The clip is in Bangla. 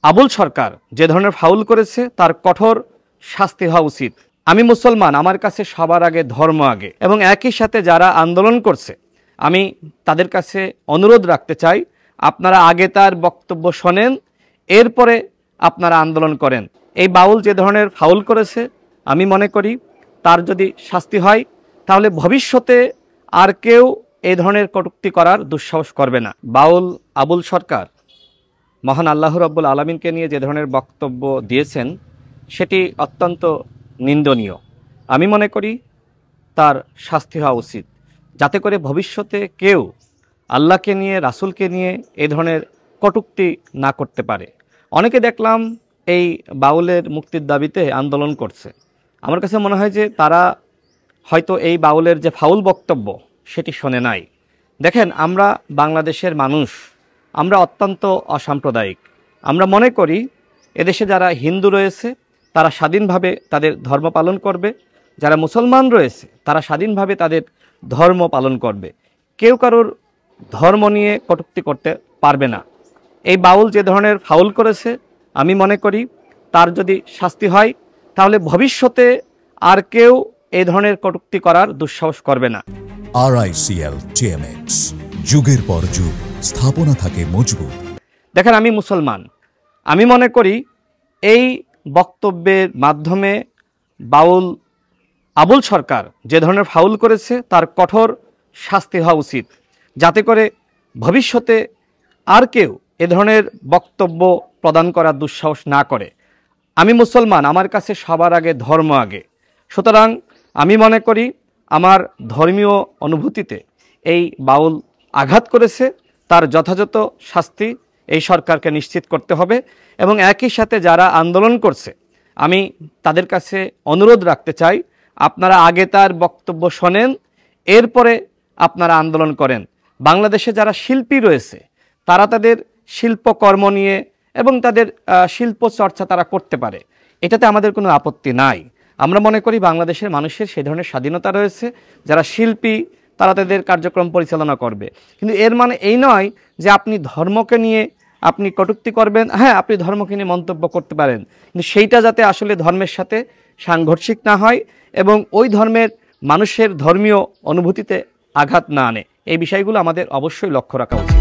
আবুল সরকার যে ধরনের ফাউল করেছে তার কঠোর শাস্তি হওয়া উচিত। আমি মুসলমান, আমার কাছে সবার আগে ধর্ম আগে, এবং একই সাথে যারা আন্দোলন করছে আমি তাদের কাছে অনুরোধ রাখতে চাই, আপনারা আগে তার বক্তব্য শোনেন, এরপরে আপনারা আন্দোলন করেন। এই বাউল যে ধরনের ফাউল করেছে আমি মনে করি তার যদি শাস্তি হয় তাহলে ভবিষ্যতে আর কেউ এই ধরনের কটূক্তি করার দুঃসাহস করবে না। বাউল আবুল সরকার মহান আল্লাহ রাব্বুল আলামিনকে নিয়ে যে ধরনের বক্তব্য দিয়েছেন সেটি অত্যন্ত নিন্দনীয়। আমি মনে করি তার শাস্তি হওয়া উচিত, যাতে করে ভবিষ্যতে কেউ আল্লাহকে নিয়ে, রাসূলকে নিয়ে এই ধরনের কটূক্তি না করতে পারে। অনেকে দেখলাম এই বাউলের মুক্তির দাবিতে আন্দোলন করছে। আমার কাছে মনে হয় যে তারা হয়তো এই বাউলের যে ফাউল বক্তব্য সেটি শোনে নাই। দেখেন, আমরা বাংলাদেশের মানুষ, আমরা অত্যন্ত অসাম্প্রদায়িক। আমরা মনে করি এদেশে যারা হিন্দু রয়েছে তারা স্বাধীনভাবে তাদের ধর্ম পালন করবে, যারা মুসলমান রয়েছে তারা স্বাধীনভাবে তাদের ধর্ম পালন করবে। কেউ কারোর ধর্ম নিয়ে কটূক্তি করতে পারবে না। এই বাউল যে ধরনের ফাউল করেছে আমি মনে করি তার যদি শাস্তি হয় তাহলে ভবিষ্যতে আর কেউ এই ধরনের কটূক্তি করার দুঃসাহস করবে না। RICL TMX, যুগের পর যুগ স্থাপনা থাকে মজবুত। দেখেন, আমি মুসলমান, আমি মনে করি এই বক্তব্যের মাধ্যমে বাউল আবুল সরকার যে ধরনের ফাউল করেছে তার কঠোর শাস্তি হওয়া উচিত, যাতে করে ভবিষ্যতে আর কেউ এ ধরনের বক্তব্য প্রদান করার দুঃসাহস না করে। আমি মুসলমান, আমার কাছে সবার আগে ধর্ম আগে। সুতরাং আমি মনে করি আমার ধর্মীয় অনুভূতিতে এই বাউল আঘাত করেছে, তার যথাযথ শাস্তি এই সরকারকে নিশ্চিত করতে হবে। এবং একই সাথে যারা আন্দোলন করছে আমি তাদের কাছে অনুরোধ রাখতে চাই, আপনারা আগে তার বক্তব্য শোনেন, এরপরে আপনারা আন্দোলন করেন। বাংলাদেশে যারা শিল্পী রয়েছে তারা তাদের শিল্পকর্ম নিয়ে এবং তাদের শিল্প চর্চা তারা করতে পারে, এটাতে আমাদের কোনো আপত্তি নাই। আমরা মনে করি বাংলাদেশের মানুষের সেই ধরনের স্বাধীনতা রয়েছে, যারা শিল্পী তারা তাদের কার্যক্রম পরিচালনা করবে। কিন্তু এর মানে এই নয় যে আপনি ধর্মকে নিয়ে আপনি কটূক্তি করবেন। হ্যাঁ, আপনি ধর্মকে নিয়ে মন্তব্য করতে পারেন, কিন্তু সেইটা যাতে আসলে ধর্মের সাথে সাংঘর্ষিক না হয় এবং ওই ধর্মের মানুষের ধর্মীয় অনুভূতিতে আঘাত না আনে, এই বিষয়গুলো আমাদের অবশ্যই লক্ষ্য রাখা উচিত।